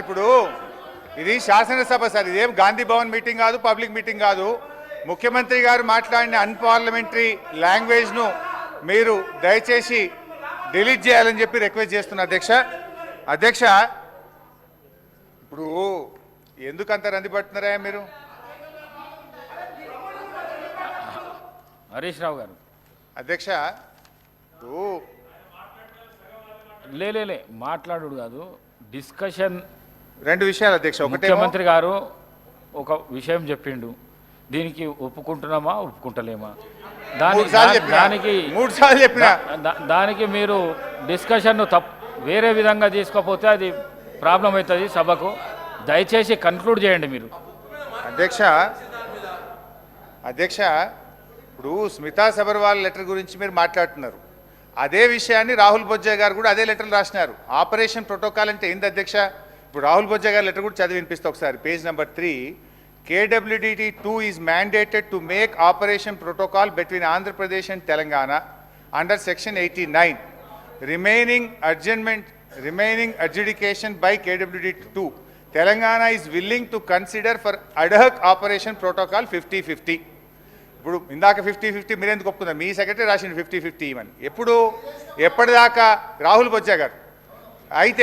ఇప్పుడు ఇది శాసనసభ సార్, ఇదేం గాంధీ భవన్ మీటింగ్ కాదు, పబ్లిక్ మీటింగ్ కాదు. ముఖ్యమంత్రి గారు మాట్లాడిన అన్పార్లమెంటరీ లాంగ్వేజ్ను మీరు దయచేసి డిలీట్ చేయాలని చెప్పి రిక్వెస్ట్ చేస్తున్నా అధ్యక్ష. ఇప్పుడు ఎందుకంత రంది పడుతున్నారా మీరు? హరీష్ రావు గారు అధ్యక్ష లేలే మాట్లాడు కాదు, డిస్కషన్ రెండు విషయాలు అధ్యక్ష. ముఖ్యమంత్రి గారు ఒక విషయం చెప్పిండు, దీనికి ఒప్పుకుంటున్నామా ఒప్పుకుంటలేమా, దానికి మీరు డిస్కషన్ను వేరే విధంగా తీసుకోకపోతే అది ప్రాబ్లం అవుతుంది సభకు. దయచేసి కన్క్లూడ్ చేయండి మీరు. అధ్యక్ష ఇప్పుడు స్మితా సబర్వాల్ లెటర్ గురించి మీరు మాట్లాడుతున్నారు. అదే విషయాన్ని రాహుల్ బొజ్జా గారు కూడా అదే లెటర్లు రాసినారు. ఆపరేషన్ ప్రోటోకాల్ అంటే ఏంది అధ్యక్ష? ఇప్పుడు రాహుల్ బొజ్జా గారి లెటర్ కూడా చదివి వినిపిస్తే ఒకసారి. Page number 3, KWDT2 is mandated to make operation protocol between Andhra Pradesh and Telangana under section 89. Remaining adjudication by KWDT2. Telangana is willing to consider for ad hoc operation protocol 50-50. ఇప్పుడు ఇందాక 50-50 మీరు ఎందుకు ఒప్పుకున్నారు? మీ secretary రాసింది 50-50 ఇవని. ఎప్పటిదాకా రాహుల్ బొజ్జా గారు అయితే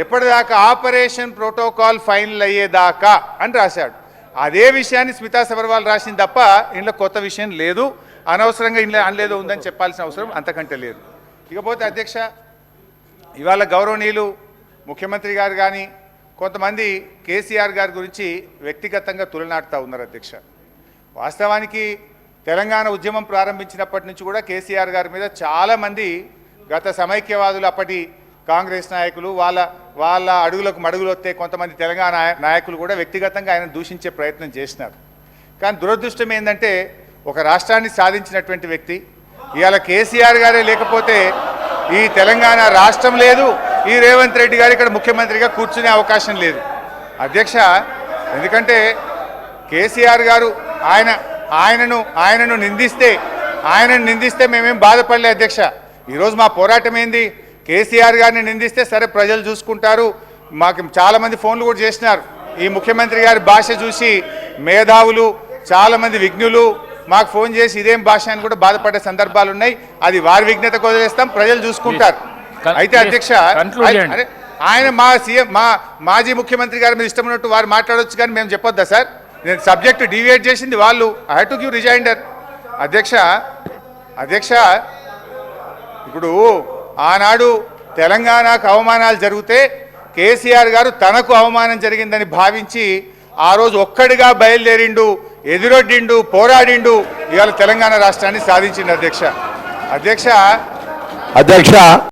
ఎప్పటిదాకా ఆపరేషన్ ప్రోటోకాల్ ఫైనల్ అయ్యేదాకా అని రాశాడు. అదే విషయాన్ని స్మితా సబర్వాల్ రాసింది తప్ప ఇంట్లో కొత్త విషయం లేదు. అనవసరంగా ఇంట్లో అనలేదో ఉందని చెప్పాల్సిన అవసరం అంతకంటే లేదు. ఇకపోతే అధ్యక్ష, ఇవాళ గౌరవనీయులు ముఖ్యమంత్రి గారు కానీ కొంతమంది కేసీఆర్ గారి గురించి వ్యక్తిగతంగా తులనాడుతూ ఉన్నారు అధ్యక్ష. వాస్తవానికి తెలంగాణ ఉద్యమం ప్రారంభించినప్పటి నుంచి కూడా కేసీఆర్ గారి మీద చాలామంది గత సమైక్యవాదులు, అప్పటి కాంగ్రెస్ నాయకులు, వాళ్ళ అడుగులకు మడుగులు వస్తే కొంతమంది తెలంగాణ నాయకులు కూడా వ్యక్తిగతంగా ఆయన దూషించే ప్రయత్నం చేసినారు. కానీ దురదృష్టం ఏంటంటే ఒక రాష్ట్రాన్ని సాధించినటువంటి వ్యక్తి ఇవాళ కేసీఆర్ గారే లేకపోతే ఈ తెలంగాణ రాష్ట్రం లేదు, ఈ రేవంత్ రెడ్డి గారు ఇక్కడ ముఖ్యమంత్రిగా కూర్చునే అవకాశం లేదు అధ్యక్ష. ఎందుకంటే కేసీఆర్ గారు ఆయనను నిందిస్తే మేమేం బాధపడలే అధ్యక్ష. ఈరోజు మా పోరాటం ఏంది? కేసీఆర్ గారిని నిందిస్తే సరే ప్రజలు చూసుకుంటారు. మాకు చాలామంది ఫోన్లు కూడా చేసినారు. ఈ ముఖ్యమంత్రి గారి భాష చూసి మేధావులు, చాలామంది విజ్ఞులు మాకు ఫోన్ చేసి ఇదేం భాష అని కూడా బాధపడే సందర్భాలు ఉన్నాయి. అది వారి విజ్ఞతకు వదిలేస్తాం, ప్రజలు చూసుకుంటారు. అయితే అధ్యక్ష, ఆయన మాజీ ముఖ్యమంత్రి గారి మీద ఇష్టం ఉన్నట్టు వారు మాట్లాడవచ్చు, కానీ మేము చెప్పొద్దా సార్? నేను సబ్జెక్టు డివియేట్ చేసింది వాళ్ళు. I have to give rejoinder అధ్యక్ష. ఇప్పుడు ఆనాడు తెలంగాణకు అవమానాలు జరిగితే కేసీఆర్ గారు తనకు అవమానం జరిగిందని భావించి ఆ రోజు ఒక్కడిగా బయలుదేరిండు, ఎదురొడ్డిండు, పోరాడిండు, ఇవాళ తెలంగాణ రాష్ట్రాన్ని సాధించిండు అధ్యక్ష.